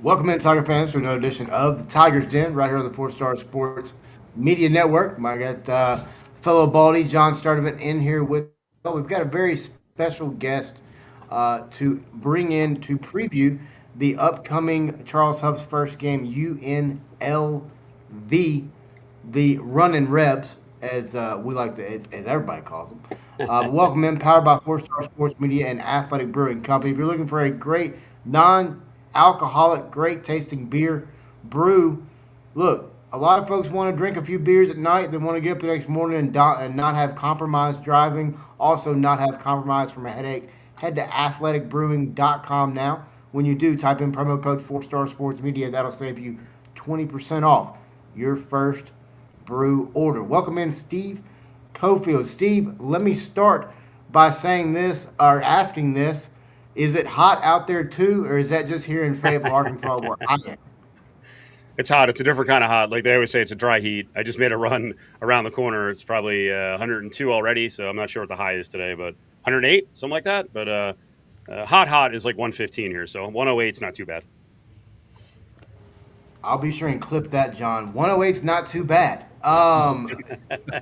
Welcome in, Tiger fans, to another edition of the Tigers Den, right here on the Four Star Sports Media Network. I got fellow Baldy John Sturdivant in here with. Well, we've got a very special guest to bring in to preview the upcoming Charles Huff's first game, UNLV, the Running Rebs, as we like to, as everybody calls them. Welcome in, powered by Four Star Sports Media and Athletic Brewing Company. If you're looking for a great non-alcoholic, great tasting beer brew, look, a lot of folks want to drink a few beers at night. They want to get up the next morning and not have compromised driving, also not have compromise from a headache. Head to athleticbrewing.com now. When you do, type in promo code 4 Star Sports Media. That'll save you 20% off your first brew order. Welcome in, Steve Cofield. Steve, let me start by saying this or asking this. Is it hot out there too, or is that just here in Fayetteville, Arkansas, where I am? It's hot. It's a different kind of hot. Like they always say, it's a dry heat. I just made a run around the corner. It's probably 102 already, so I'm not sure what the high is today, but 108, something like that. But hot is like 115 here, so 108 is not too bad. I'll be sure and clip that, John. 108's not too bad.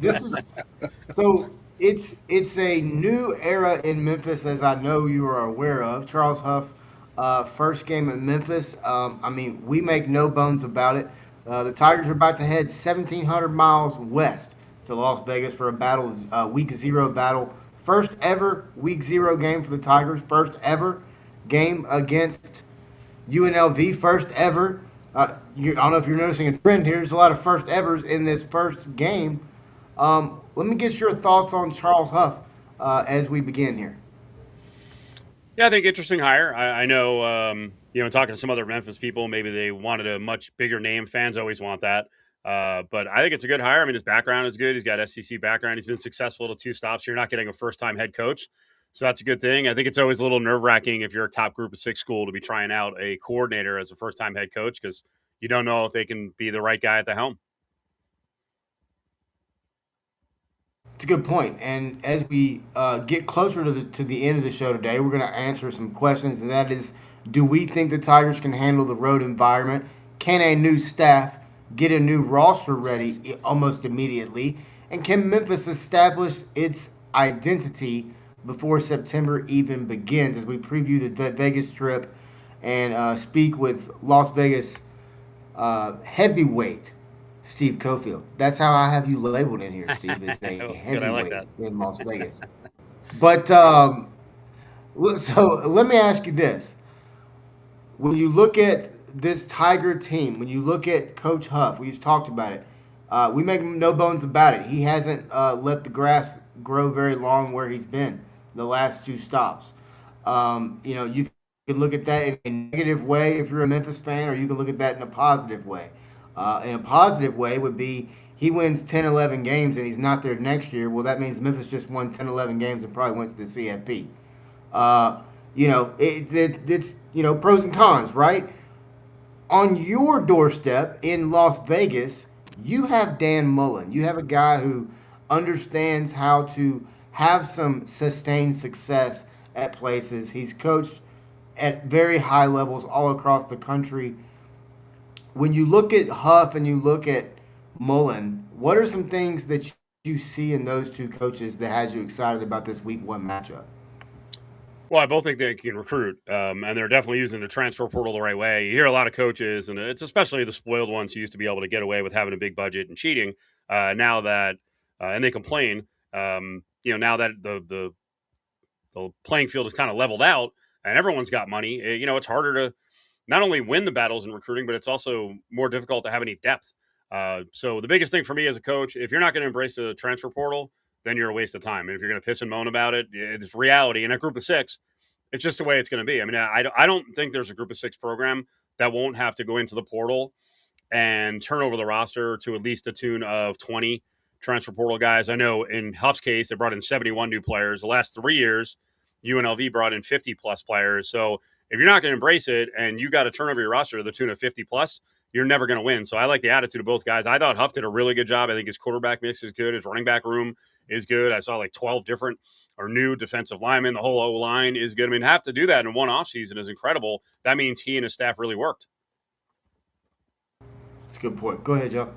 This is so it's a new era in Memphis, as I know you are aware of. Charles Huff, first game in Memphis. I mean, we make no bones about it. The Tigers are about to head 1,700 miles west to Las Vegas for a battle, Week Zero battle. First ever Week Zero game for the Tigers. First ever game against UNLV. First ever. I don't know if you're noticing a trend here. There's a lot of first evers in this first game. Let me get your thoughts on Charles Huff as we begin here. Yeah, I think interesting hire. I know, talking to some other Memphis people, maybe they wanted a much bigger name. Fans always want that. But I think it's a good hire. I mean, his background is good. He's got SEC background. He's been successful to two stops. You're not getting a first-time head coach. So that's a good thing. I think it's always a little nerve-wracking if you're a top group of six school to be trying out a coordinator as a first-time head coach because you don't know if they can be the right guy at the helm. It's a good point. And as we get closer to the end of the show today, we're going to answer some questions, and that is, do we think the Tigers can handle the road environment? Can a new staff get a new roster ready almost immediately? And can Memphis establish its identity before September even begins as we preview the Vegas trip and speak with Las Vegas heavyweight Steve Cofield. That's how I have you labeled in here, Steve. Is a Good, I like heavyweight that. in Las Vegas. But so let me ask you this: when you look at this Tiger team, when you look at Coach Huff, we just talked about it. We make no bones about it. He hasn't let the grass grow very long where he's been the last two stops. You can look at that in a negative way if you're a Memphis fan, or you can look at that in a positive way. In a positive way would be he wins 10, 11 games and he's not there next year. Well, that means Memphis just won 10, 11 games and probably went to the CFP. It's pros and cons, right? On your doorstep in Las Vegas, you have Dan Mullen. You have a guy who understands how to have some sustained success at places. He's coached at very high levels all across the country. When you look at Huff and you look at Mullen, what are some things that you see in those two coaches that has you excited about this week one matchup? Well, I both think they can recruit, and they're definitely using the transfer portal the right way. You hear a lot of coaches, and it's especially the spoiled ones who used to be able to get away with having a big budget and cheating. Now that, and they complain, now that the playing field is kind of leveled out and everyone's got money, it's harder to not only win the battles in recruiting, but it's also more difficult to have any depth. So the biggest thing for me as a coach, if you're not going to embrace the transfer portal, then you're a waste of time. And if you're going to piss and moan about it, it's reality. In a group of six, it's just the way it's going to be. I mean, I don't think there's a group of six program that won't have to go into the portal and turn over the roster to at least a tune of 20 transfer portal guys. I know in Huff's case, they brought in 71 new players. The last 3 years, UNLV brought in 50 plus players. So if you're not going to embrace it and you got to turn over your roster to the tune of 50 plus, you're never going to win. So I like the attitude of both guys. I thought Huff did a really good job. I think his quarterback mix is good. His running back room is good. I saw like 12 different or new defensive linemen. The whole O-line is good. I mean, have to do that in one offseason is incredible. That means he and his staff really worked. It's a good point. Go ahead, Joe.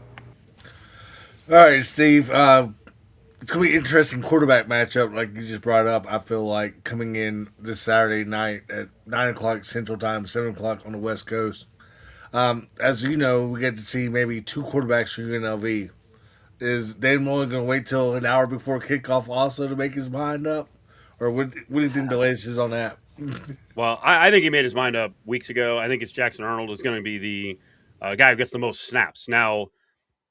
All right, Steve. It's gonna be an interesting quarterback matchup, like you just brought up. I feel like coming in this Saturday night at 9 o'clock Central Time, 7 o'clock on the West Coast. As you know, we get to see maybe two quarterbacks from UNLV. Is Dave only going to wait till an hour before kickoff also to make his mind up, or what do you think the latest is on that? Well, I think he made his mind up weeks ago. I think it's Jackson Arnold is going to be the guy who gets the most snaps. Now,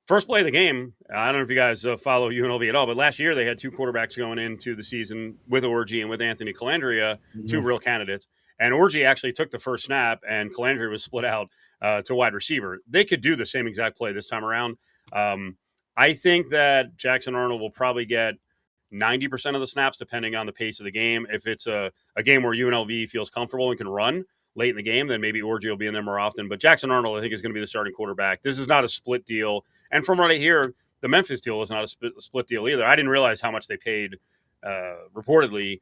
first play of the game, I don't know if you guys follow UNLV at all, but last year they had two quarterbacks going into the season with Orji and with Anthony Calandria, two Mm-hmm. real candidates. And Orji actually took the first snap, and Calandria was split out to wide receiver. They could do the same exact play this time around. Um, I think that Jackson Arnold will probably get 90% of the snaps, depending on the pace of the game. If it's a game where UNLV feels comfortable and can run late in the game, then maybe Orji will be in there more often. But Jackson Arnold, I think, is going to be the starting quarterback. This is not a split deal. And from what I hear, the Memphis deal is not a split deal either. I didn't realize how much they paid, reportedly,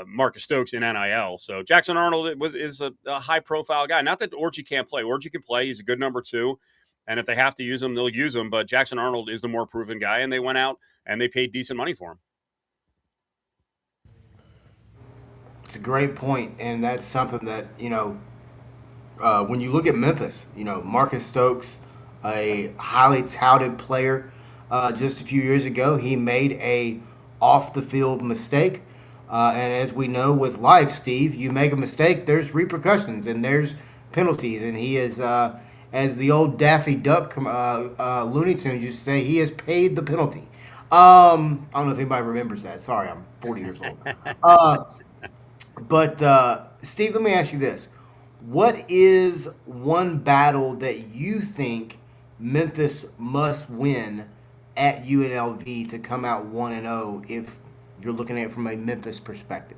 Marcus Stokes in NIL. So Jackson Arnold is a high-profile guy. Not that Orji can't play. Orji can play. He's a good number two. And if they have to use him, they'll use him. But Jackson Arnold is the more proven guy, and they went out and they paid decent money for him. It's a great point, and that's something that when you look at Memphis, Marcus Stokes, a highly touted player, just a few years ago, he made a off the field mistake, and as we know with life, Steve, you make a mistake, there's repercussions and there's penalties, and he is. As the old Daffy Duck Looney Tunes used to say, he has paid the penalty. I don't know if anybody remembers that. Sorry, I'm 40 years old. Uh, but Steve, let me ask you this: what is one battle that you think Memphis must win at UNLV to come out 1-0? If you're looking at it from a Memphis perspective.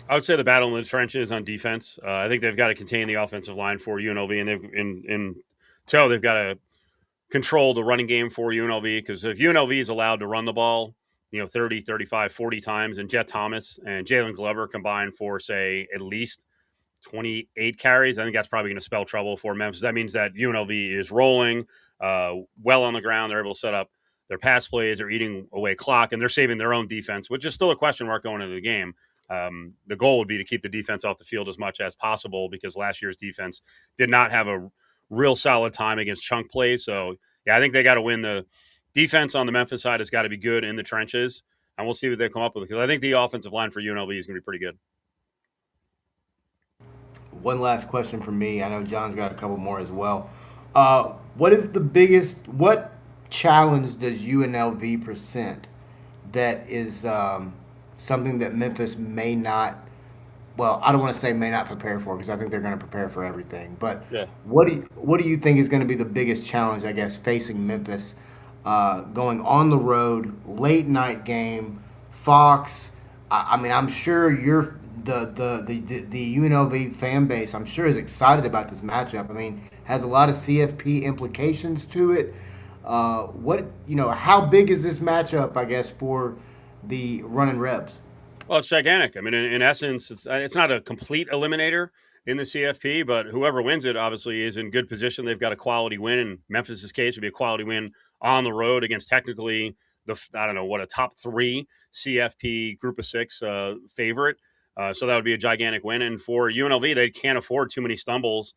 I would say the battle in the trenches on defense. I think they've got to contain the offensive line for UNLV, and they've got to control the running game for UNLV, because if UNLV is allowed to run the ball, 30, 35, 40 times, and Jet Thomas and Jalen Glover combined for, say, at least 28 carries, I think that's probably going to spell trouble for Memphis. That means that UNLV is rolling well on the ground. They're able to set up their pass plays. They're eating away clock, and they're saving their own defense, which is still a question mark going into the game. The goal would be to keep the defense off the field as much as possible, because last year's defense did not have a real solid time against chunk plays. So, yeah, I think they got to win. The defense on the Memphis side has got to be good in the trenches, and we'll see what they come up with, because I think the offensive line for UNLV is going to be pretty good. One last question from me. I know John's got a couple more as well. What challenge does UNLV present that is something that Memphis may not, well, I don't want to say may not prepare for, because I think they're going to prepare for everything. But Yeah. what do you think is going to be the biggest challenge, I guess, facing Memphis going on the road, late night game, Fox? I mean, I'm sure the UNLV fan base, I'm sure, is excited about this matchup. I mean, has a lot of CFP implications to it. How big is this matchup, I guess, for the running Rebs? Well, it's gigantic. I mean, in essence, it's not a complete eliminator in the CFP, but whoever wins it obviously is in good position. They've got a quality win. In Memphis's case, would be a quality win on the road against technically I don't know what, a top three CFP Group of Six favorite. So that would be a gigantic win. And for UNLV, they can't afford too many stumbles.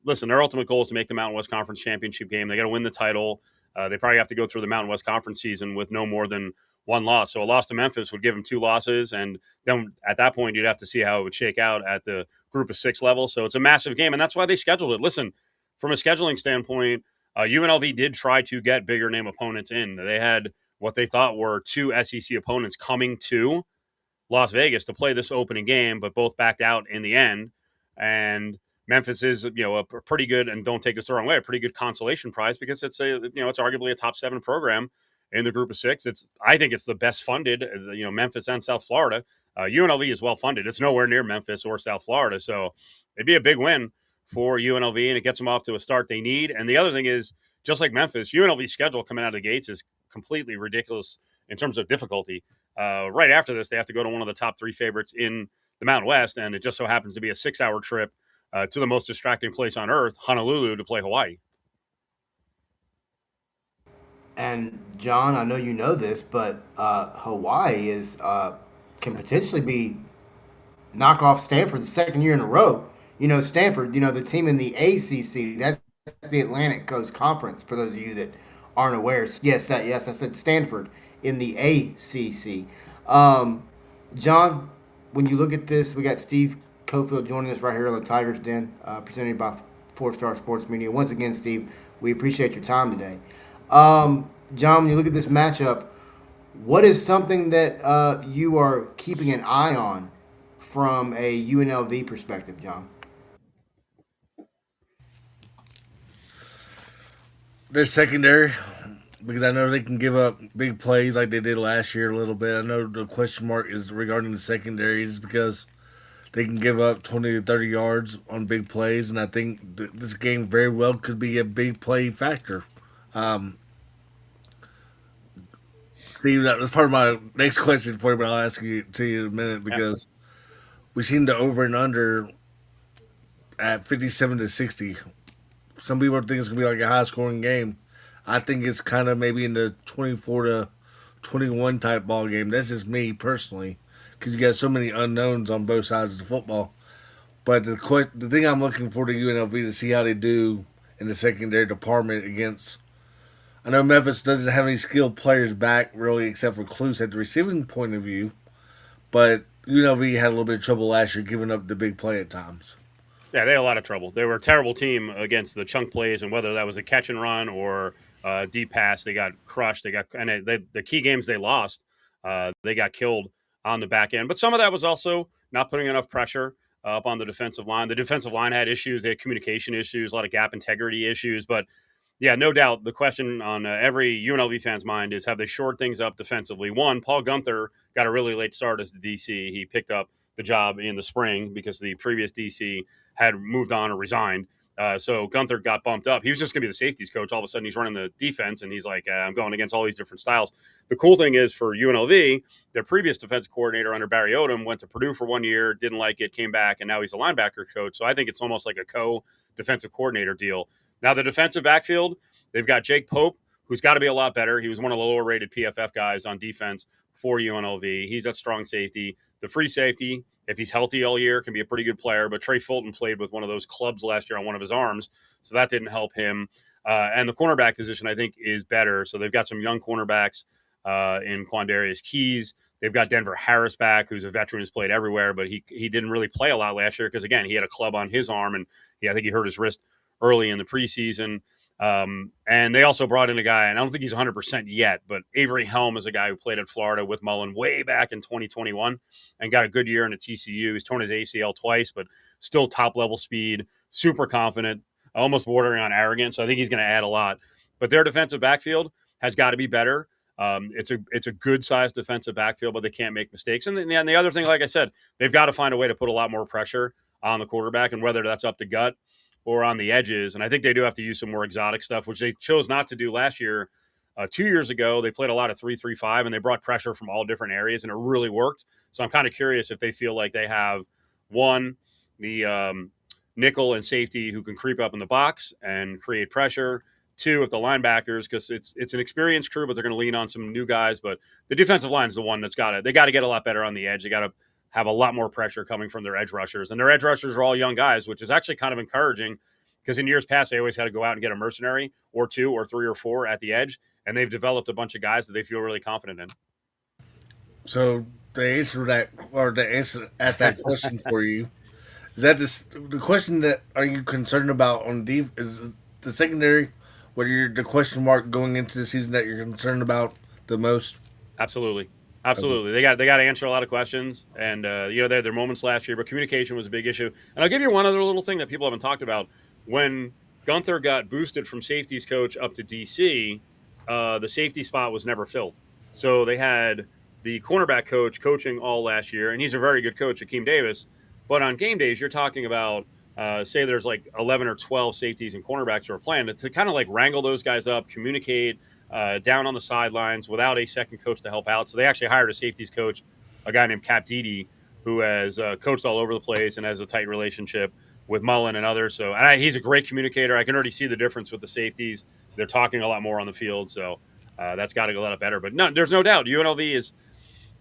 Listen, their ultimate goal is to make the Mountain West Conference championship game. They got to win the title. They probably have to go through the Mountain West Conference season with no more than one loss. So a loss to Memphis would give them two losses. And then at that point, you'd have to see how it would shake out at the Group of Six level. So it's a massive game. And that's why they scheduled it. Listen, from a scheduling standpoint, UNLV did try to get bigger name opponents in. They had what they thought were two SEC opponents coming to Las Vegas to play this opening game, but both backed out in the end. And Memphis is, a pretty good, and don't take this the wrong way, a pretty good consolation prize, because it's it's arguably a top seven program in the Group of Six. I think it's the best funded, Memphis and South Florida. UNLV is well funded. It's nowhere near Memphis or South Florida. So it'd be a big win for UNLV, and it gets them off to a start they need. And the other thing is, just like Memphis, UNLV's schedule coming out of the gates is completely ridiculous in terms of difficulty. Right after this, they have to go to one of the top three favorites in the Mountain West, and it just so happens to be a 6-hour trip to the most distracting place on earth, Honolulu, to play Hawaii. And John, I know you know this, but Hawaii is can potentially be knock off Stanford the second year in a row. Stanford, the team in the ACC, that's the Atlantic Coast Conference. For those of you that aren't aware, yes, I said Stanford in the ACC. John, when you look at this, we got Steve Cofield joining us right here on the Tigers Den, presented by Four Star Sports Media. Once again, Steve, we appreciate your time today. John, when you look at this matchup, what is something that you are keeping an eye on from a UNLV perspective, John? They're secondary because I know they can give up big plays like they did last year a little bit. I know the question mark is regarding the secondary is because they can give up 20 to 30 yards on big plays, and I think this game very well could be a big play factor. Steve, that's part of my next question for you, but I'll ask you to you in a minute because we seen the over and under at 57 to 60. Some people think it's gonna be like a high scoring game. I think it's kind of maybe in the 24 to 21 type ball game. That's just me personally, because you got so many unknowns on both sides of the football. But the thing I'm looking for to UNLV to see how they do in the secondary department against. I know Memphis doesn't have any skilled players back really, except for Cluse at the receiving point of view. But UNLV had a little bit of trouble last year giving up the big play at times. Yeah, they had a lot of trouble. They were a terrible team against the chunk plays, and whether that was a catch and run or deep pass, they got crushed. The key games they lost, they got killed on the back end. But some of that was also not putting enough pressure up on the defensive line. The defensive line had issues. They had communication issues, a lot of gap integrity issues. But yeah, no doubt the question on every UNLV fan's mind is, have they shored things up defensively? One, Paul Gunther got a really late start as the DC. He picked up the job in the spring because the previous DC had moved on or resigned. So Gunther got bumped up. He was just going to be the safeties coach. All of a sudden, he's running the defense, and he's like, I'm going against all these different styles. The cool thing is for UNLV, their previous defensive coordinator under Barry Odom went to Purdue for 1 year, didn't like it, came back, and now he's a linebacker coach. So I think it's almost like a co-defensive coordinator deal. Now, the defensive backfield, they've got Jake Pope, who's got to be a lot better. He was one of the lower-rated PFF guys on defense for UNLV. He's at strong safety. The free safety, if he's healthy all year, can be a pretty good player. But Trey Fulton played with one of those clubs last year on one of his arms, so that didn't help him. And the cornerback position, I think, is better. So they've got some young cornerbacks in Quandarius Keys. They've got Denver Harris back, who's a veteran who's played everywhere, but he didn't really play a lot last year because, again, he had a club on his arm, and I think he hurt his wrist early in the preseason. And they also brought in a guy, and I don't think he's 100% yet, but Avery Helm is a guy who played at Florida with Mullen way back in 2021 and got a good year in a TCU. He's torn his ACL twice, but still top-level speed, super confident, almost bordering on arrogant. So I think he's going to add a lot. But their defensive backfield has got to be better. It's a good-sized defensive backfield, but they can't make mistakes. And the other thing, like I said, they've got to find a way to put a lot more pressure on the quarterback, and whether that's up the gut or on the edges. And I think they do have to use some more exotic stuff, which they chose not to do last year. 2 years ago, they played a lot of 3-3-5, and they brought pressure from all different areas, and it really worked. So I'm kind of curious if they feel like they have, one, the nickel and safety who can creep up in the box and create pressure. Two, if the linebackers, because it's an experienced crew, but they're going to lean on some new guys. But the defensive line is the one that's they got to get a lot better on the edge. They got to have a lot more pressure coming from their edge rushers. And their edge rushers are all young guys, which is actually kind of encouraging because in years past, they always had to go out and get a mercenary or two or three or four at the edge. And they've developed a bunch of guys that they feel really confident in. So to answer that, or ask that question for you, is that the question that are you concerned about on is the secondary? What are the question mark going into the season that you're concerned about the most? Absolutely. They got to answer a lot of questions, and they had their moments last year, but communication was a big issue. And I'll give you one other little thing that people haven't talked about. When Gunther got boosted from safeties coach up to DC, the safety spot was never filled. So they had the cornerback coach coaching all last year, and he's a very good coach, Akeem Davis. But on game days, you're talking about say there's like 11 or 12 safeties and cornerbacks who are playing to kind of like wrangle those guys up, communicate. Down on the sidelines without a second coach to help out. So they actually hired a safeties coach, a guy named Cap Didi, who has coached all over the place and has a tight relationship with Mullen and others. So he's a great communicator. I can already see the difference with the safeties. They're talking a lot more on the field. So That's got to go a lot better. But no, there's no doubt UNLV is,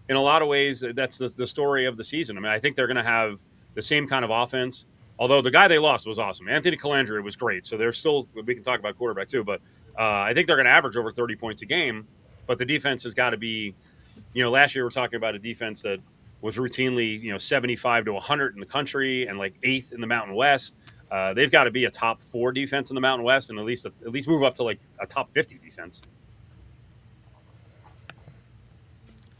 in a lot of ways, that's the story of the season. I mean, I think they're going to have the same kind of offense. Although the guy they lost was awesome. Anthony Calandria was great. So they're still, we can talk about quarterback too, but I think they're going to average over 30 points a game. But the defense has got to be, last year we were talking about a defense that was routinely, 75 to 100 in the country and like 8th in the Mountain West. They've got to be a top 4 defense in the Mountain West and at least move up to like a top 50 defense.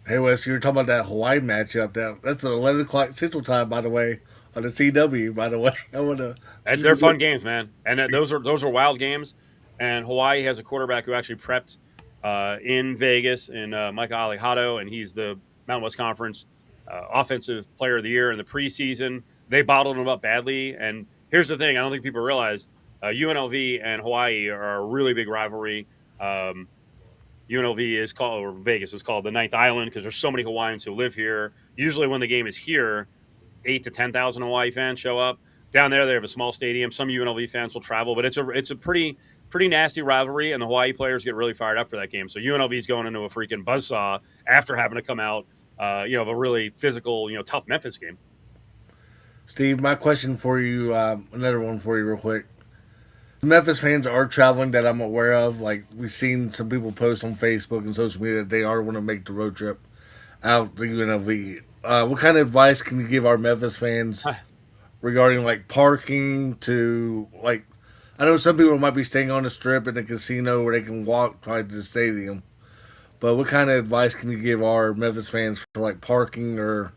Hey, Wes, you were talking about that Hawaii matchup. That's at 11 o'clock Central Time, by the way, on the CW, by the way. And they're fun games, man. And those are wild games. And Hawaii has a quarterback who actually prepped in Vegas, in Micah Alejado, and he's the Mountain West Conference Offensive Player of the Year in the preseason. They bottled him up badly. And here's the thing. I don't think people realize UNLV and Hawaii are a really big rivalry. UNLV is called, or Vegas is called the Ninth Island because there's so many Hawaiians who live here. Usually when the game is here, 8,000 to 10,000 Hawaii fans show up. Down there, they have a small stadium. Some UNLV fans will travel, but it's a pretty nasty rivalry, and the Hawaii players get really fired up for that game. So UNLV is going into a freaking buzzsaw after having to come out, of a really physical, tough Memphis game. Steve, my question for you, another one for you real quick. The Memphis fans are traveling that I'm aware of. Like, we've seen some people post on Facebook and social media that they are want to make the road trip out to UNLV. What kind of advice can you give our Memphis fans regarding, like, parking to, like, I know some people might be staying on the strip in the casino where they can walk to the stadium. But what kind of advice can you give our Memphis fans for, like, parking or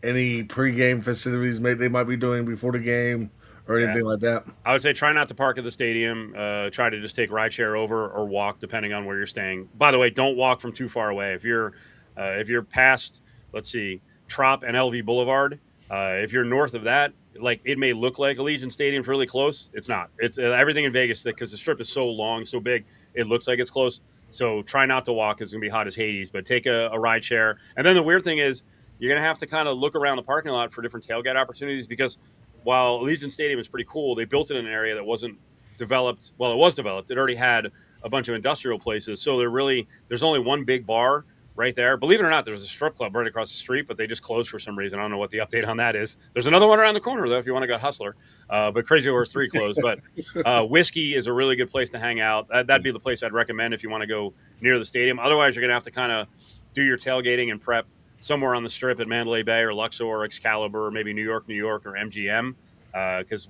any pregame facilities they might be doing before the game? Or anything like that? I would say try not to park at the stadium. Try to just take rideshare over or walk, depending on where you're staying. By the way, don't walk from too far away. If you're past, let's see, Trop and LV Boulevard, if you're north of that, like it may look like Allegiant Stadium's really close. It's not. It's everything in Vegas because the strip is so long, so big, it looks like it's close. So try not to walk. It's gonna be hot as Hades. But take a rideshare. And then the weird thing is you're gonna have to kind of look around the parking lot for different tailgate opportunities because while Allegiant Stadium is pretty cool, they built it in an area that wasn't developed. Well, it was developed. It already had a bunch of industrial places. So there's only one big bar right there. Believe it or not, there's a strip club right across the street, but they just closed for some reason. I don't know what the update on that is. There's another one around the corner, though, if you want to go Hustler. But Crazy Horse 3 closed. But Whiskey is a really good place to hang out. That'd be the place I'd recommend if you want to go near the stadium. Otherwise, you're going to have to kind of do your tailgating and prep somewhere on the strip at Mandalay Bay or Luxor or Excalibur or maybe New York or MGM. Because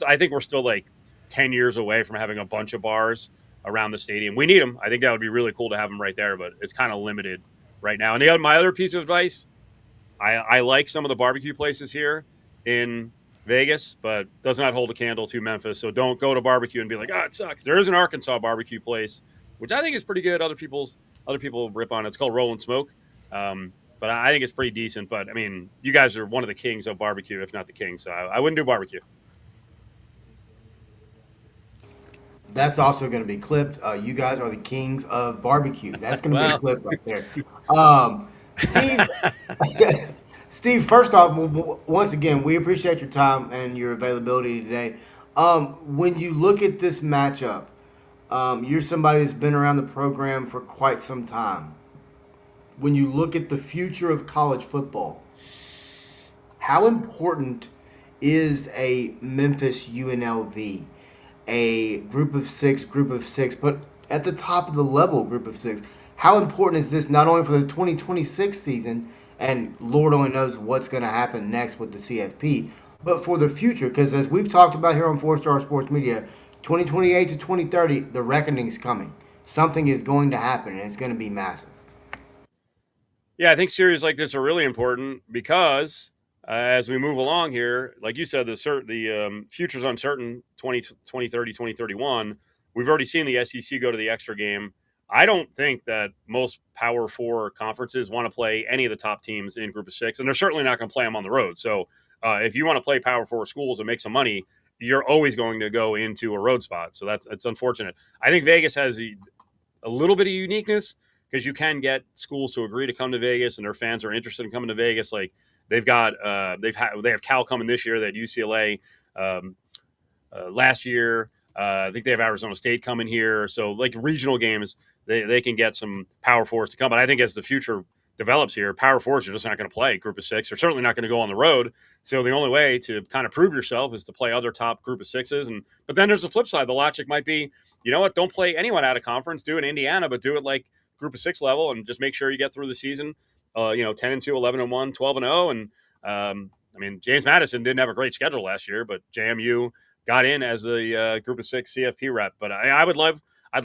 I think we're still like 10 years away from having a bunch of bars around the stadium. We need them. I think that would be really cool to have them right there, but it's kind of limited right now. And my other piece of advice, I like some of the barbecue places here in Vegas, but does not hold a candle to Memphis. So don't go to barbecue and be like, it sucks. There is an Arkansas barbecue place, which I think is pretty good. Other people rip on it. It's called Roll and Smoke. But I think it's pretty decent. But, I mean, you guys are one of the kings of barbecue, if not the king. So I wouldn't do barbecue. That's also going to be clipped. You guys are the kings of barbecue. That's going to be a clip right there. Steve, first off, once again, we appreciate your time and your availability today. When you look at this matchup, you're somebody that's been around the program for quite some time. When you look at the future of college football, how important is a Memphis UNLV, a group of six, but at the top of the level group of six? How important is this not only for the 2026 season, and Lord only knows what's going to happen next with the CFP, but for the future? Because as we've talked about here on 4-Star Sports Media, 2028 to 2030, the reckoning's coming. Something is going to happen, and it's going to be massive. Yeah, I think series like this are really important because as we move along here, like you said, the future's uncertain, 2030, 2031. We've already seen the SEC go to the extra game. I don't think that most Power 4 conferences want to play any of the top teams in Group of 6, and they're certainly not going to play them on the road. So if you want to play Power 4 schools and make some money, you're always going to go into a road spot. So it's unfortunate. I think Vegas has a little bit of uniqueness because you can get schools to agree to come to Vegas and their fans are interested in coming to Vegas. Like they have Cal coming this year, they had UCLA last year. I think they have Arizona State coming here. So like regional games, they can get some power fours to come. But I think as the future develops here, power fours are just not going to play group of six. They're certainly not going to go on the road. So the only way to kind of prove yourself is to play other top group of sixes. But then there's the flip side. The logic might be, you know what, don't play anyone out of conference. Do it in Indiana, but do it like group of six level and just make sure you get through the season, 10-2, 11-1, 12-0. And I mean, James Madison didn't have a great schedule last year, but JMU got in as the group of six CFP rep. But I'd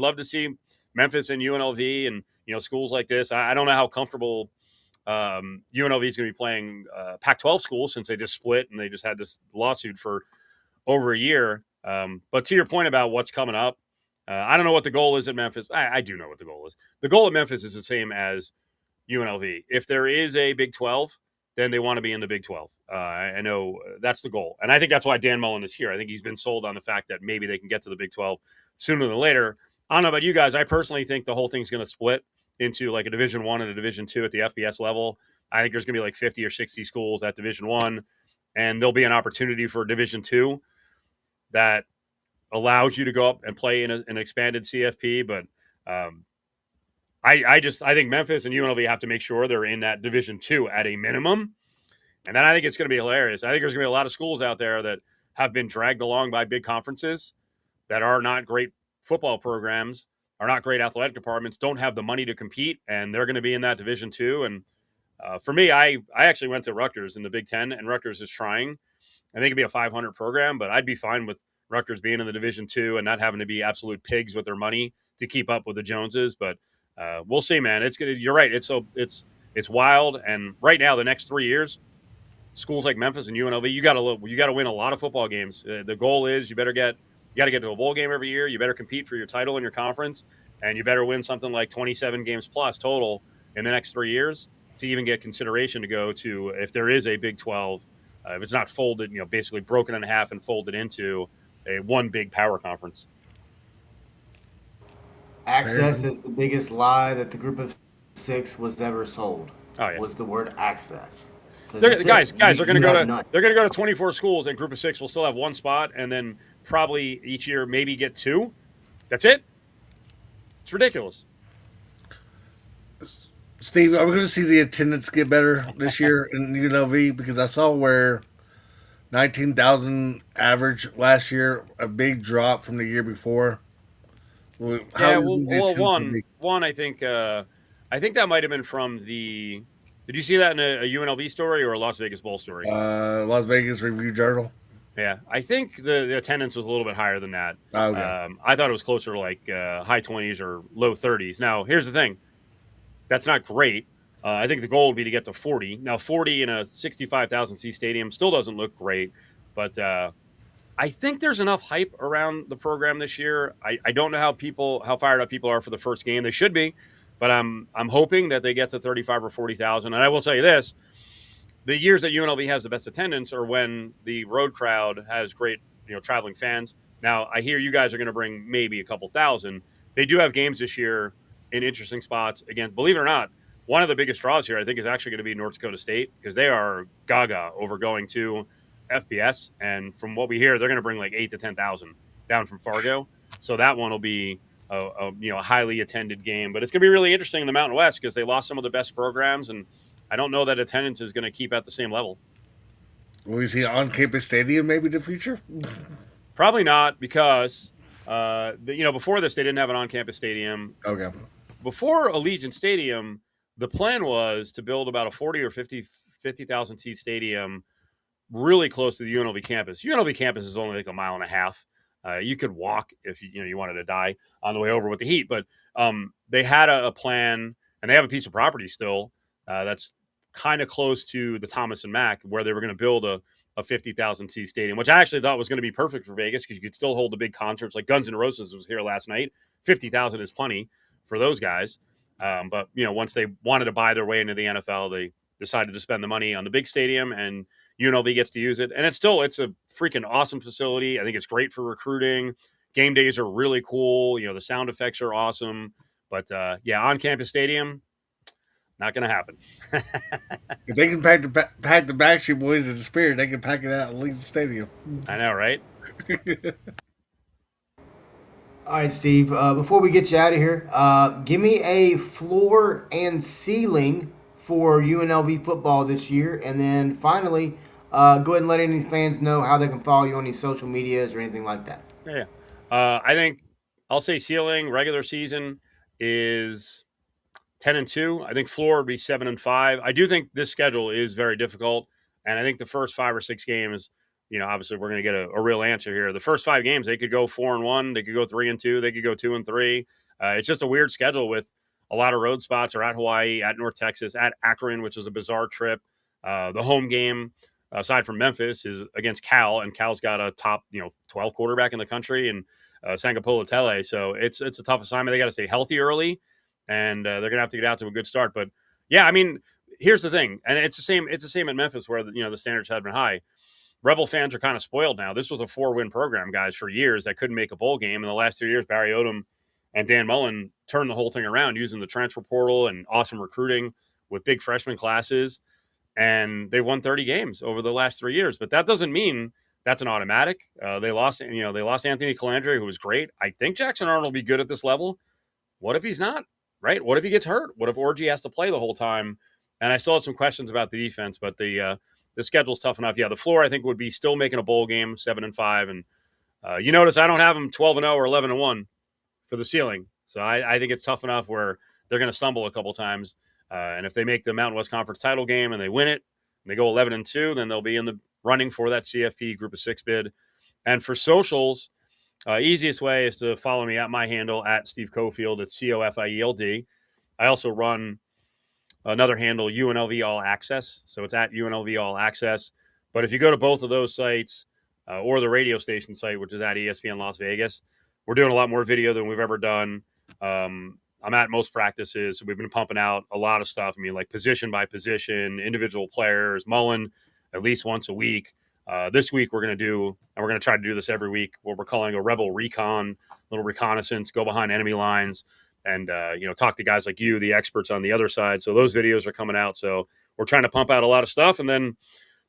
love to see Memphis and UNLV and, schools like this. I don't know how comfortable UNLV is going to be playing Pac-12 schools since they just split and they just had this lawsuit for over a year. But to your point about what's coming up, I don't know what the goal is at Memphis. I do know what the goal is. The goal at Memphis is the same as UNLV. If there is a Big 12, then they want to be in the Big 12. I know that's the goal. And I think that's why Dan Mullen is here. I think he's been sold on the fact that maybe they can get to the Big 12 sooner than later. I don't know about you guys. I personally think the whole thing's going to split into like a Division I and a Division II at the FBS level. I think there's going to be like 50 or 60 schools at Division I, and there'll be an opportunity for Division II that allows you to go up and play in an expanded CFP. But I think Memphis and UNLV have to make sure they're in that Division II at a minimum. And then I think it's going to be hilarious. I think there's going to be a lot of schools out there that have been dragged along by big conferences that are not great football programs, are not great athletic departments, don't have the money to compete, and they're going to be in that Division II. And for me, I actually went to Rutgers in the Big Ten, and Rutgers is trying. I think it'd be a 500 program, but I'd be fine with Rutgers being in the Division II and not having to be absolute pigs with their money to keep up with the Joneses. But we'll see, man. You're right. It's wild. And right now, the next 3 years, schools like Memphis and UNLV, you got to win a lot of football games. The goal is you got to get to a bowl game every year. You better compete for your title in your conference, and you better win something like 27 games plus total in the next 3 years to even get consideration to go to, if there is a Big 12, if it's not folded, basically broken in half and folded into one big power conference. Access is the biggest lie that the group of six was ever sold. Oh, yeah. Was the word access. Guys are going to go to they're going to go to 24 schools, and group of six will still have one spot, and then probably each year maybe get two. That's it. It's ridiculous. Steve, are we going to see the attendance get better this year in UNLV? Because I saw where 19,000 average last year, a big drop from the year before. One, I think that might have been from the. Did you see that in a UNLV story or a Las Vegas Bowl story? Las Vegas Review Journal. Yeah, I think the attendance was a little bit higher than that. Okay. I thought it was closer to like high 20s or low 30s. Now, here's the thing. That's not great. I think the goal would be to get to 40. Now, 40 in a 65,000 seat stadium still doesn't look great, but I think there's enough hype around the program this year. I don't know how fired up people are for the first game. They should be, but I'm hoping that they get to 35 or 40,000. And I will tell you this: the years that UNLV has the best attendance are when the road crowd has great, traveling fans. Now, I hear you guys are going to bring maybe a couple thousand. They do have games this year in interesting spots. Again, believe it or not, one of the biggest draws here, I think, is actually going to be North Dakota State, because they are gaga over going to FBS. And from what we hear, they're going to bring like 8,000 to 10,000 down from Fargo. So that one will be a highly attended game. But it's going to be really interesting in the Mountain West because they lost some of the best programs, and I don't know that attendance is going to keep at the same level. Will we see on-campus stadium maybe in the future? Probably not, because before this they didn't have an on-campus stadium. Okay. Before Allegiant Stadium, the plan was to build about a 40 or 50,000 seat stadium really close to the UNLV campus. UNLV campus is only like a mile and a half. You could walk if you wanted to die on the way over with the heat. But they had a plan, and they have a piece of property still that's kind of close to the Thomas and Mack, where they were going to build a 50,000 seat stadium, which I actually thought was going to be perfect for Vegas because you could still hold the big concerts. Like Guns N' Roses was here last night. 50,000 is plenty for those guys. But once they wanted to buy their way into the NFL, they decided to spend the money on the big stadium, and UNLV gets to use it. And it's a freaking awesome facility. I think it's great for recruiting. Game days are really cool. The sound effects are awesome. But on-campus stadium, not going to happen. If they can pack the Backstreet Boys in the Spirit, they can pack it out at Allegiant Stadium. I know, right? All right, Steve. Before we get you out of here, give me a floor and ceiling for UNLV football this year, and then finally, go ahead and let any fans know how they can follow you on any social medias or anything like that. Yeah. I think I'll say ceiling regular season is 10-2. I think floor would be 7-5. I do think this schedule is very difficult, and I think the first 5 or 6 games, obviously we're going to get a real answer here. The first 5 games, they could go 4-1, they could go 3-2, they could go 2-3. It's just a weird schedule with a lot of road spots. Or at Hawaii, at North Texas, at Akron, which is a bizarre trip. The home game, aside from Memphis, is against Cal, and Cal's got a top 12 quarterback in the country, and Sangapola Tele. So it's a tough assignment. They got to stay healthy early, and they're gonna have to get out to a good start. But yeah, I mean, here's the thing, and it's the same at Memphis, where the standards have been high. Rebel fans are kind of spoiled now. This was a 4-win program, guys, for years that couldn't make a bowl game. In the last 3 years, Barry Odom and Dan Mullen turned the whole thing around using the transfer portal and awesome recruiting with big freshman classes, and they won 30 games over the last 3 years. But that doesn't mean that's an automatic. They lost Anthony Calandre, who was great. I think Jackson Arnold will be good at this level. What if he's not? Right? What if he gets hurt? What if Orji has to play the whole time? And I still have some questions about the defense, but the schedule's tough enough. Yeah, the floor I think would be still making a bowl game, 7-5, and you notice I don't have them 12-0 or 11-1 for the ceiling. So I think it's tough enough where they're going to stumble a couple times. And if they make the Mountain West Conference title game and they win it, and they go 11-2, then they'll be in the running for that CFP Group of 6 bid. And for socials, easiest way is to follow me at my handle at Steve Cofield. It's Cofield. I also run another handle, UNLV All Access. So it's at UNLV All Access. But if you go to both of those sites or the radio station site, which is at ESPN Las Vegas, we're doing a lot more video than we've ever done. I'm at most practices. So we've been pumping out a lot of stuff. I mean, like position by position, individual players, Mullen at least once a week. This week we're going to try to do this every week, what we're calling a Rebel Recon, little reconnaissance, go behind enemy lines and, talk to guys like you, the experts on the other side. So those videos are coming out. So we're trying to pump out a lot of stuff. And then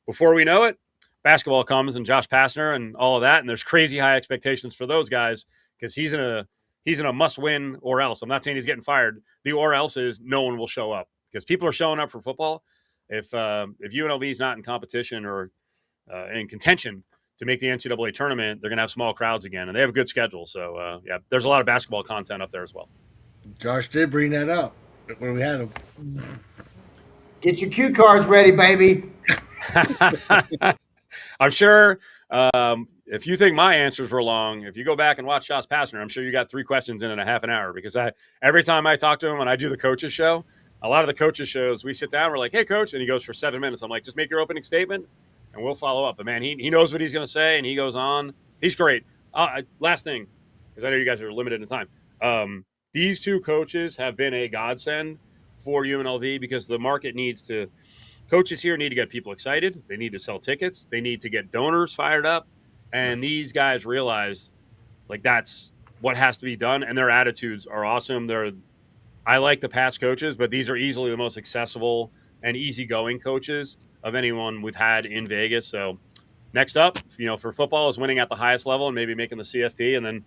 before we know it, basketball comes and Josh Pastner and all of that. And there's crazy high expectations for those guys because he's in a must win or else. I'm not saying he's getting fired. The or else is no one will show up because people are showing up for football. If UNLV is not in competition or in contention to make the NCAA tournament, they're going to have small crowds again, and they have a good schedule. So, there's a lot of basketball content up there as well. Josh did bring that up when we had him. Get your cue cards ready, baby. I'm sure if you think my answers were long, if you go back and watch Josh Pastner, I'm sure you got 3 questions in a half an hour because every time I talk to him and I do the coaches show, a lot of the coaches shows, we sit down, we're like, hey, coach, and he goes for 7 minutes. I'm like, just make your opening statement, and we'll follow up. But, man, he knows what he's going to say, and he goes on. He's great. Last thing, because I know you guys are limited in time. These 2 coaches have been a godsend for UNLV because the market coaches here need to get people excited. They need to sell tickets. They need to get donors fired up. And these guys realize, that's what has to be done, and their attitudes are awesome. I like the past coaches, but these are easily the most accessible and easygoing coaches of anyone we've had in Vegas. So next up, for football is winning at the highest level and maybe making the CFP. And then,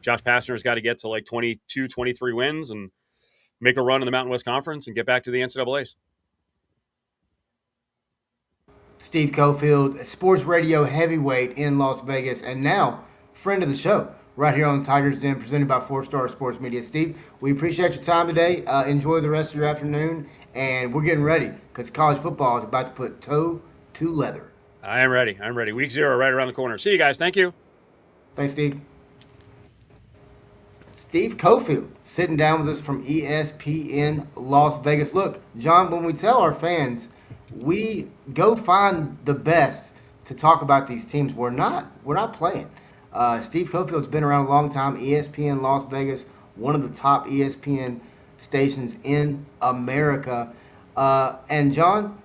Josh Pastner's got to get to 22, 23 wins and make a run in the Mountain West Conference and get back to the NCAAs. Steve Cofield, sports radio heavyweight in Las Vegas, and now friend of the show right here on Tiger's Den, presented by 4-Star Sports Media. Steve, we appreciate your time today. Enjoy the rest of your afternoon, and we're getting ready because college football is about to put toe to leather. I am ready. Week 0 right around the corner. See you guys. Thank you. Thanks, Steve. Steve Cofield sitting down with us from ESPN Las Vegas. Look, John, when we tell our fans we go find the best to talk about these teams, we're not playing. Steve Cofield's been around a long time. ESPN Las Vegas, one of the top ESPN stations in America. And John,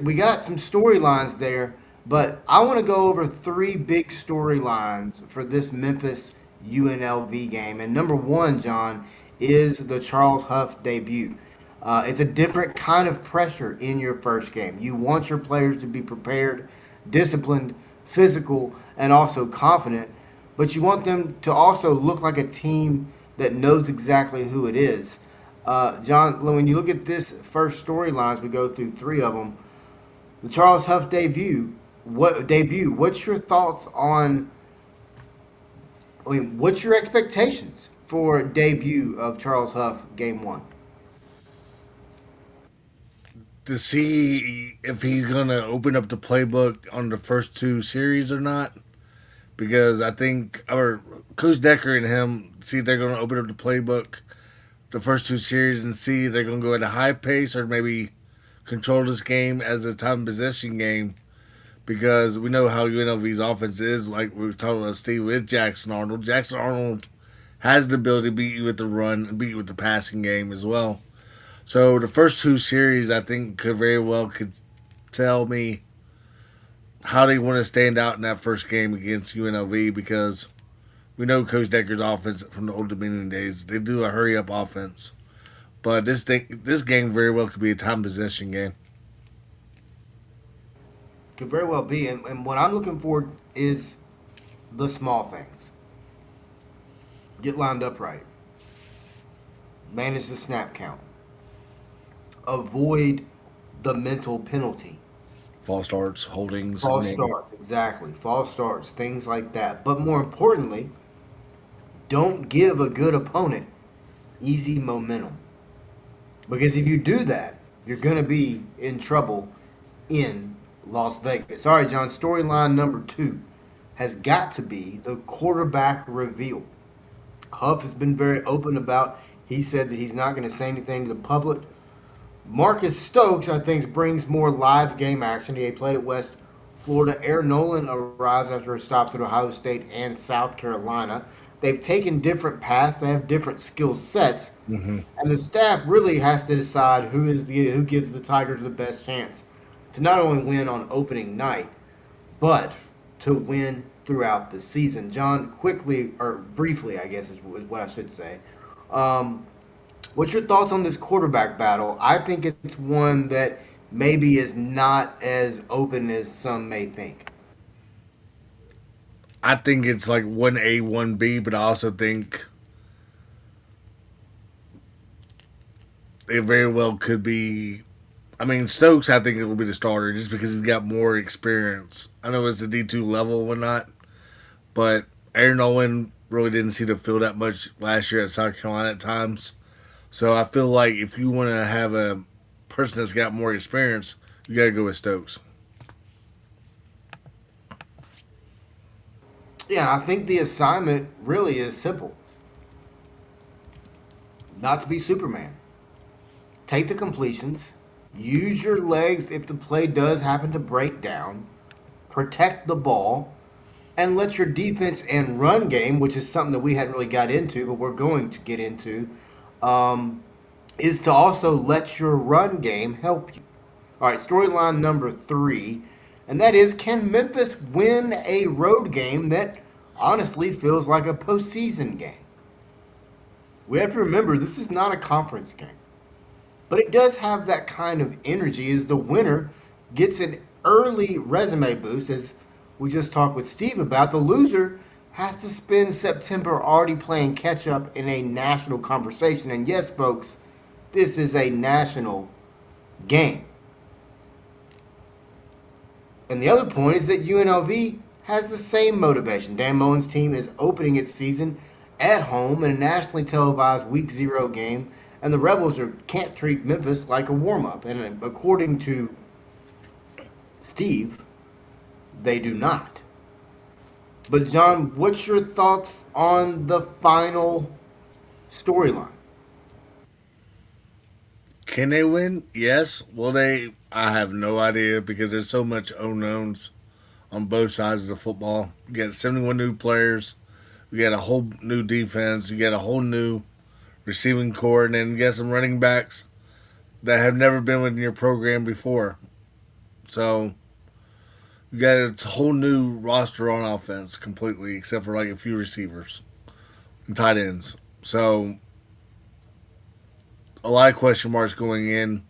we got some storylines there, but I want to go over 3 big storylines for this Memphis UNLV game. And number 1, John, is the Charles Huff debut. It's a different kind of pressure in your first game. You want your players to be prepared, disciplined, physical, and also confident. but you want them to also look like a team that knows exactly who it is. John, when you look at this first storylines, we go through three of them. The Charles Huff debut. What's your thoughts on? I mean, what's your expectations for debut of Charles Huff game one? To see if he's going to open up the playbook on the first two series or not. Because I think our Coach Decker and him see if they're going to open up the playbook the first two series and see if they're going to go at a high pace or maybe control this game as a time possession game. Because we know how UNLV's offense is, like we were talking about Steve, is Jackson Arnold. Jackson Arnold has the ability to beat you with the run and beat you with the passing game as well. So the first two series, I think, could tell me how they want to stand out in that first game against UNLV, because we know Coach Decker's offense from the Old Dominion days. They do a hurry-up offense. But this game very well could be a time possession game. Could very well be. And what I'm looking for is the small things. Get lined up right. Manage the snap count. Avoid the mental penalty. False starts, holdings. False starts, exactly. False starts, things like that. But more importantly, don't give a good opponent easy momentum. Because if you do that, you're going to be in trouble in Las Vegas. All right, John, storyline number 2 has got to be the quarterback reveal. Huff has been very open about, he said that he's not going to say anything to the public. Marcus Stokes, I think, brings more live game action. He played at West Florida. Aaron Nolan arrives after a stop at Ohio State and South Carolina. They've taken different paths. They have different skill sets. Mm-hmm. And the staff really has to decide who gives the Tigers the best chance to not only win on opening night, but to win throughout the season. John, quickly, or briefly, I guess is what I should say. What's your thoughts on this quarterback battle? I think it's one that maybe is not as open as some may think. I think it's like 1A, 1B, but I also think it very well could be. I mean, Stokes, I think it will be the starter just because he's got more experience. I know it's a D2 level and whatnot, but Aaron Nolan really didn't see the field that much last year at South Carolina at times. So I feel like if you want to have a person that's got more experience, you got to go with Stokes. Yeah, I think the assignment really is simple. Not to be Superman. Take the completions. Use your legs if the play does happen to break down. Protect the ball. And let your defense and run game, which is something that we hadn't really got into, but we're going to get into, is to also let your run game help you. All right, storyline number 3, and that is, can Memphis win a road game that honestly feels like a postseason game? We have to remember this is not a conference game, but it does have that kind of energy as the winner gets an early resume boost, as we just talked with Steve about. The loser has to spend September already playing catch-up in a national conversation. And yes, folks, this is a national game. And the other point is that UNLV has the same motivation. Dan Mullen's team is opening its season at home in a nationally televised Week Zero game, and the Rebels can't treat Memphis like a warm-up. And according to Steve, they do not. But, John, what's your thoughts on the final storyline? Can they win? Yes. Will they? I have no idea because there's so much unknowns on both sides of the football. You got 71 new players. You got a whole new defense. You got a whole new receiving core. And then you got some running backs that have never been within your program before. So you got a whole new roster on offense completely, except for like a few receivers and tight ends. So a lot of question marks going in.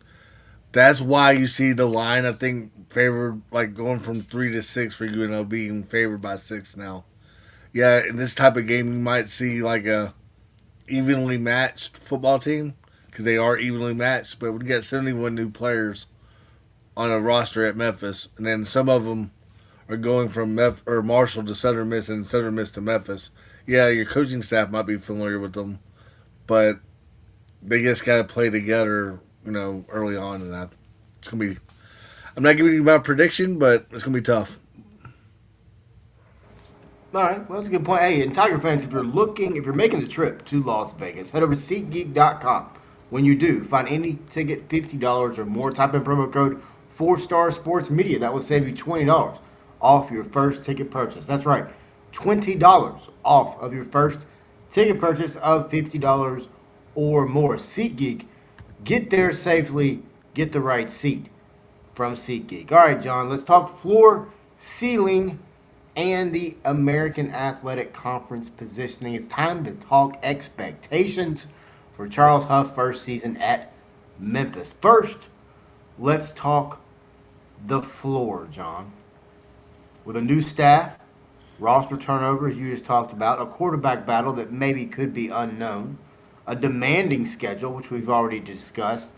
That's why you see the line, I think, favored, like going from 3 to 6 for UNLV, being favored by 6 now. Yeah, in this type of game, you might see like a evenly matched football team because they are evenly matched. But we got 71 new players on a roster at Memphis, and then some of them are going from Marshall to Southern Miss and Southern Miss to Memphis. Yeah, your coaching staff might be familiar with them, but they just got to play together, early on, and it's gonna be. I'm not giving you my prediction, but it's gonna be tough. All right, well, that's a good point. Hey, and Tiger fans, if you're making the trip to Las Vegas, head over to SeatGeek.com. When you do, find any ticket $50 or more. Type in promo code 4-Star Sports Media. That will save you $20 off your first ticket purchase. That's right, $20 off of your first ticket purchase of $50 or more. SeatGeek, get there safely, get the right seat from SeatGeek. All right, John, let's talk floor, ceiling, and the American Athletic Conference positioning. It's time to talk expectations for Charles Huff first season at Memphis. First, let's talk the floor, John. With a new staff, roster turnover, as you just talked about, a quarterback battle that maybe could be unknown, a demanding schedule, which we've already discussed,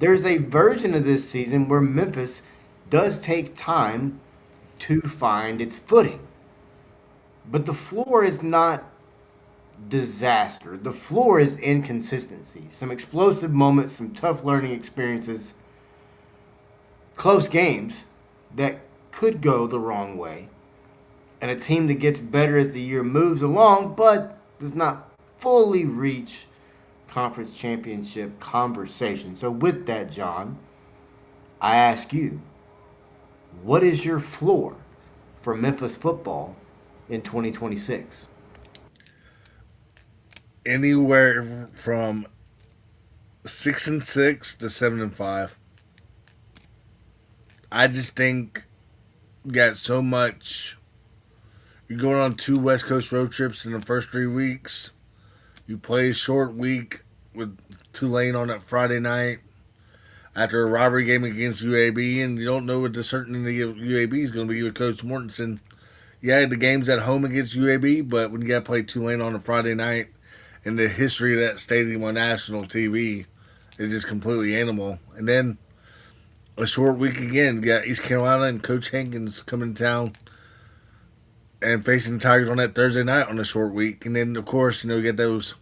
there's a version of this season where Memphis does take time to find its footing. But the floor is not disaster. The floor is inconsistency. Some explosive moments, some tough learning experiences, close games that could go the wrong way, and a team that gets better as the year moves along but does not fully reach conference championship conversation. So with that, John, I ask you, what is your floor for Memphis football in 2026? Anywhere from 6-6 to 7-5. I just think you got so much. You're going on 2 West Coast road trips in the first 3 weeks. You play a short week with Tulane on that Friday night after a rivalry game against UAB, and you don't know what the certainty of UAB is going to be with Coach Mortensen. Yeah, the game's at home against UAB, but when you got to play Tulane on a Friday night, and the history of that stadium on national TV is just completely animal. And then a short week again, you got East Carolina and Coach Hankins coming to town and facing the Tigers on that Thursday night on a short week. And then, of course, you get those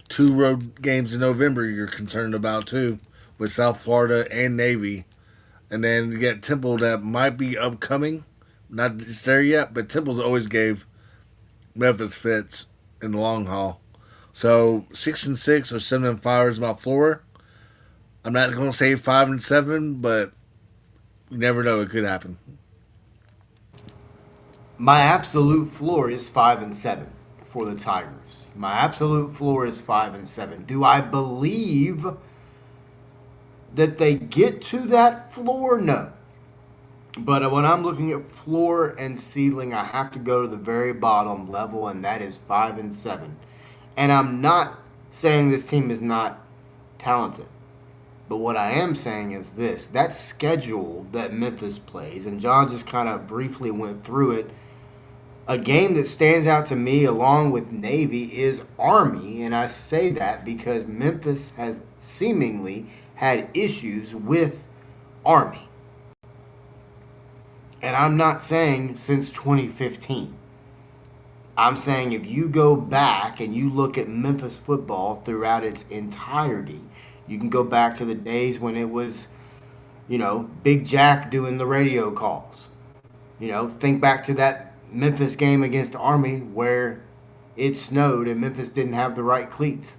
2 road games in November you're concerned about, too, with South Florida and Navy. And then you got Temple that might be upcoming. Not just there yet, but Temple's always gave Memphis fits in the long haul. So 6-6 or 7-5 is my floor. I'm not going to say 5-7, but you never know. It could happen. My absolute floor is 5-7 for the Tigers. My absolute floor is 5-7. Do I believe that they get to that floor? No. But when I'm looking at floor and ceiling, I have to go to the very bottom level, and that is 5-7. And I'm not saying this team is not talented. But what I am saying is this. That schedule that Memphis plays, and John just kind of briefly went through it, a game that stands out to me along with Navy is Army. And I say that because Memphis has seemingly had issues with Army. And I'm not saying since 2015. I'm saying if you go back and you look at Memphis football throughout its entirety, you can go back to the days when it was, Big Jack doing the radio calls. Think back to that Memphis game against Army where it snowed and Memphis didn't have the right cleats.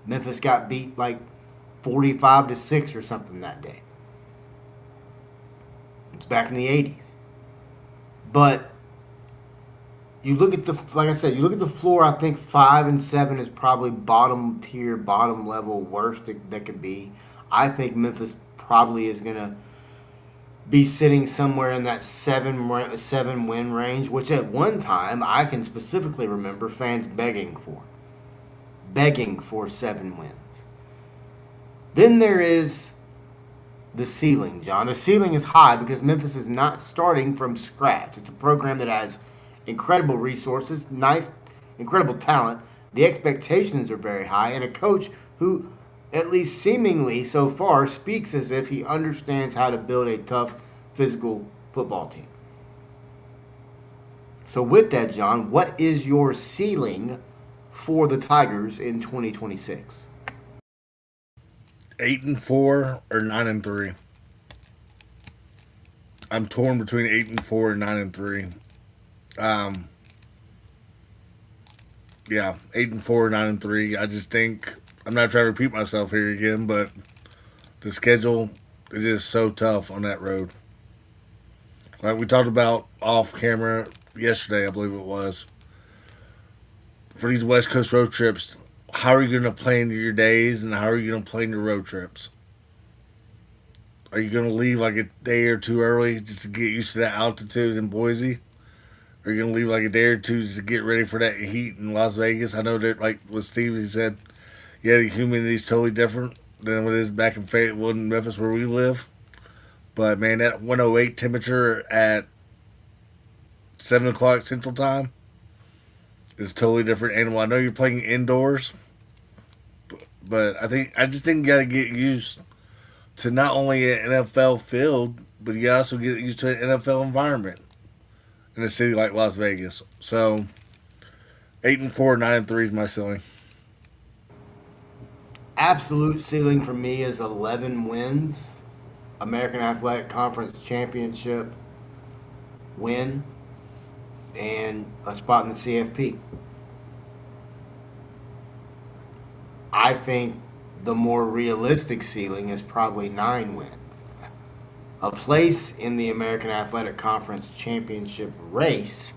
Memphis got beat like 45-6 or something that day. It's back in the 80s. But you look at you look at the floor, I think 5-7 is probably bottom tier, bottom level, worst that could be. I think Memphis probably is going to be sitting somewhere in that 7 win range, which at one time I can specifically remember fans begging for 7 wins. Then there is the ceiling, John. The ceiling is high because Memphis is not starting from scratch. It's a program that has incredible resources, incredible talent. The expectations are very high, and a coach who, at least seemingly so far, speaks as if he understands how to build a tough, physical football team. So with that, John, what is your ceiling for the Tigers in 2026? 8-4 or 9-3. I'm torn between 8-4 and 9-3. Yeah, 8-4, 9-3. I just think I'm not trying to repeat myself here again, but the schedule is just so tough on that road. Like we talked about off camera yesterday, I believe it was. For these West Coast road trips, how are you going to plan your days and how are you going to plan your road trips? Are you going to leave like a day or two early just to get used to that altitude in Boise? Are you going to leave like a day or two just to get ready for that heat in Las Vegas? I know that, like what Steve he said, yeah, the humidity is totally different than what it is back in Fayetteville and Memphis where we live. But, man, that 108 temperature at 7 o'clock Central Time is totally different animal. I know you're playing indoors, but I just think you got to get used to not only an NFL field, but you also get used to an NFL environment in a city like Las Vegas. So 8-4, 9-3 is my ceiling. Absolute ceiling for me is 11 wins, American Athletic Conference Championship win, and a spot in the CFP. I think the more realistic ceiling is probably 9 wins. A place in the American Athletic Conference Championship race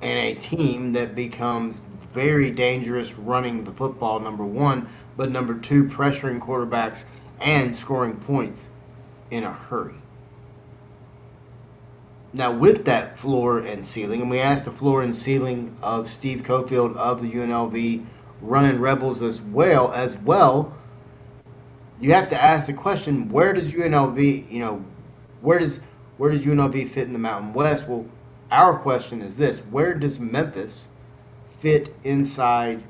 and a team that becomes very dangerous running the football, number one, but number two, pressuring quarterbacks and scoring points in a hurry. Now, with that floor and ceiling, and we asked the floor and ceiling of Steve Cofield of the UNLV running Rebels as well, you have to ask the question, where does UNLV, where does UNLV fit in the Mountain West? Well, our question is this: where does Memphis fit inside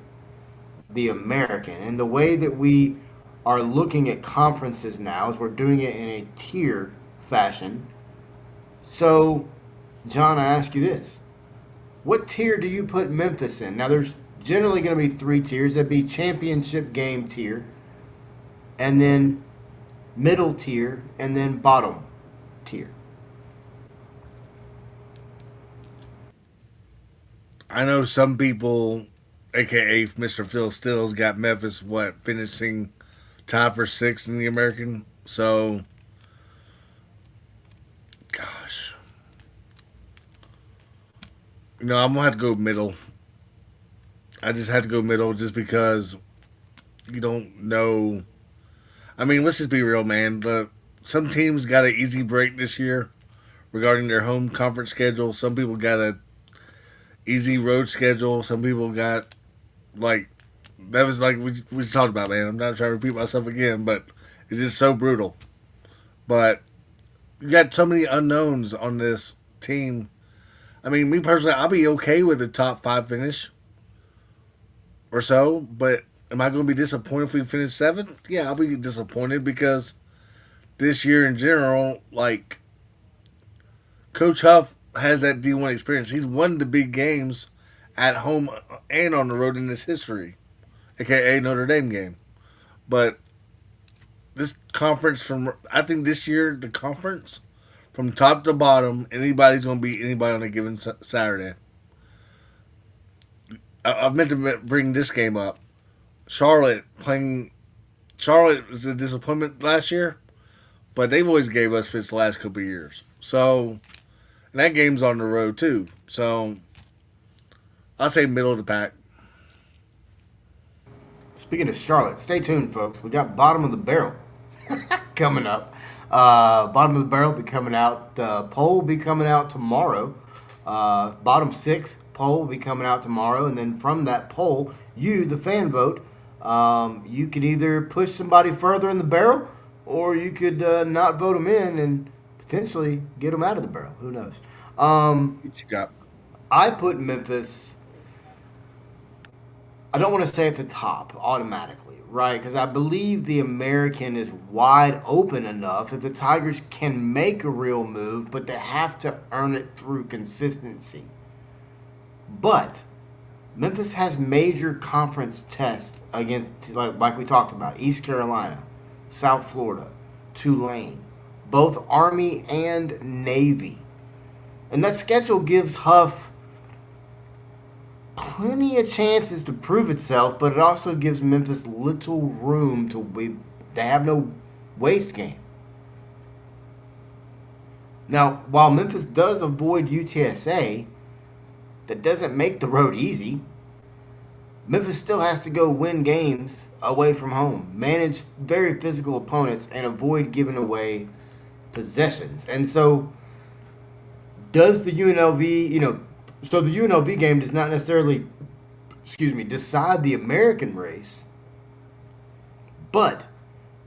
the American? And the way that we are looking at conferences now is we're doing it in a tier fashion. So, John, I ask you this: what tier do you put Memphis in? Now, there's generally going to be 3 tiers. That'd be championship game tier, and then middle tier, and then bottom tier. I know some people, a.k.a. Mr. Phil Stills, got Memphis, finishing tied for 6th in the American. So, gosh. I'm going to have to go middle. I just have to go middle just because you don't know. I mean, let's just be real, man. But some teams got an easy break this year regarding their home conference schedule. Some people got a easy road schedule. Some people got, that was like we talked about, man. I'm not trying to repeat myself again, but it's just so brutal. But you got so many unknowns on this team. I mean, me personally, I'll be okay with a top 5 finish or so, but am I going to be disappointed if we finish 7th? Yeah, I'll be disappointed because this year in general, Coach Huff has that D1 experience. He's won the big games at home and on the road in his history, a.k.a. Notre Dame game. But this conference I think this year, the conference, from top to bottom, anybody's going to beat anybody on a given Saturday. I've meant to bring this game up. Charlotte was a disappointment last year, but they've always gave us fits the last couple of years. So, and that game's on the road too. So, I'll say middle of the pack. Speaking of Charlotte, stay tuned, folks. We got bottom of the barrel coming up. Bottom of the barrel will be coming out. Poll will be coming out tomorrow. Bottom 6 poll will be coming out tomorrow, and then from that poll, you, the fan vote, you could either push somebody further in the barrel, or you could not vote them in and potentially get them out of the barrel. Who knows? What you got? I put Memphis, I don't want to say at the top automatically, right? Because I believe the American is wide open enough that the Tigers can make a real move, but they have to earn it through consistency. But Memphis has major conference tests against, like we talked about, East Carolina, South Florida, Tulane, both Army and Navy. And that schedule gives Huff plenty of chances to prove itself, but it also gives Memphis little room to have no waste game. Now, while Memphis does avoid UTSA, that doesn't make the road easy. Memphis still has to go win games away from home, manage very physical opponents, and avoid giving away possessions. And so, does the UNLV, so the UNLV game does not necessarily, decide the American race, but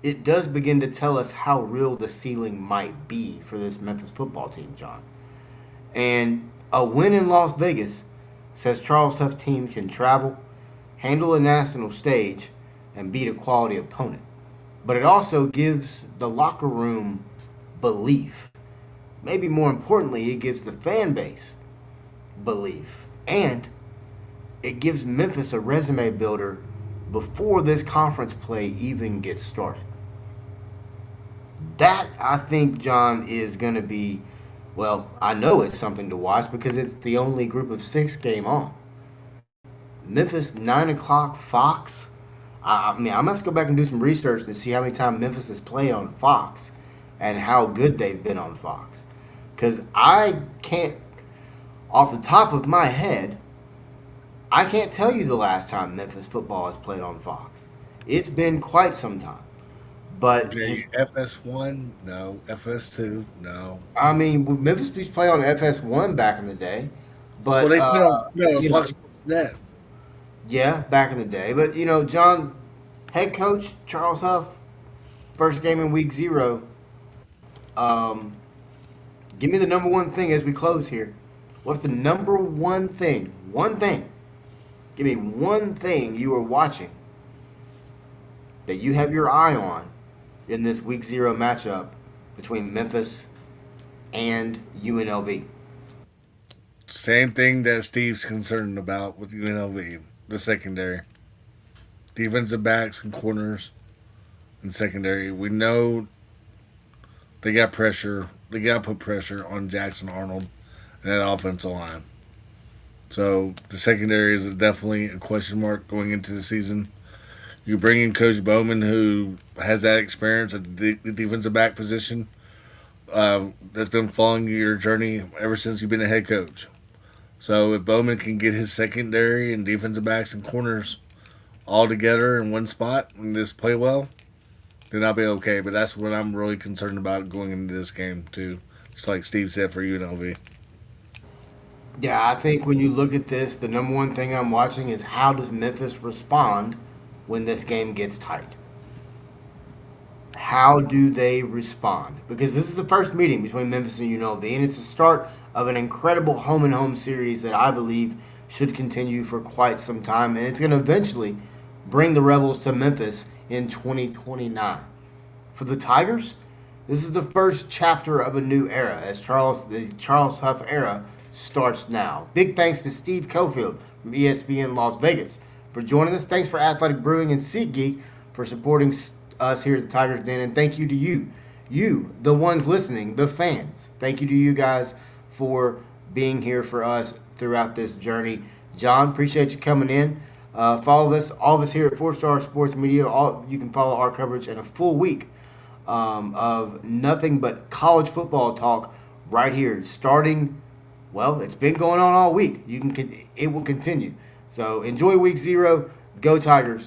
it does begin to tell us how real the ceiling might be for this Memphis football team, John. And a win in Las Vegas says Charles Huff team can travel, handle a national stage, and beat a quality opponent. But it also gives the locker room belief. Maybe more importantly, it gives the fan base belief. And it gives Memphis a resume builder before this conference play even gets started. That, I think, John, is going to be, well, I know it's something to watch because it's the only group of 6 game on. Memphis, 9 o'clock, Fox. I'm going to have to go back and do some research to see how many times Memphis has played on Fox and how good they've been on Fox. Because I can't, off the top of my head, I can't tell you the last time Memphis football has played on Fox. It's been quite some time. But FS1, no. FS2, no. I mean, Memphis used to play on FS1 back in the day. But, Well, they put on Fox Net. Yeah, back in the day. But, John, head coach Charles Huff, first game in week 0. Give me the number one thing as we close here. What's the number one thing? One thing. Give me one thing you are watching that you have your eye on in this week 0 matchup between Memphis and UNLV. Same thing that Steve's concerned about with UNLV, the secondary. Defensive backs and corners and secondary. We know they got pressure. They got to put pressure on Jackson Arnold and that offensive line. So the secondary is definitely a question mark going into the season. You bring in Coach Bowman, who has that experience at the defensive back position. That's been following your journey ever since you've been a head coach. So if Bowman can get his secondary and defensive backs and corners all together in one spot and just play well, then I'll be okay. But that's what I'm really concerned about going into this game, too. Just like Steve said for UNLV. Yeah, I think when you look at this, the number one thing I'm watching is how does Memphis respond when this game gets tight? How do they respond? Because this is the first meeting between Memphis and UNLV, and it's the start of an incredible home-and-home series that I believe should continue for quite some time, and it's going to eventually bring the Rebels to Memphis in 2029. For the Tigers, this is the first chapter of a new era as the Charles Huff era starts now. Big thanks to Steve Cofield from ESPN Las Vegas for joining us. Thanks for Athletic Brewing and SeatGeek for supporting us here at the Tigers Den. And thank you to you, the ones listening, the fans. Thank you to you guys for being here for us throughout this journey. John, appreciate you coming in. Follow us, all of us here at 4-Star Sports Media. You can follow our coverage in a full week of nothing but college football talk right here, starting. Well, it's been going on all week. It will continue. So enjoy week 0. Go Tigers.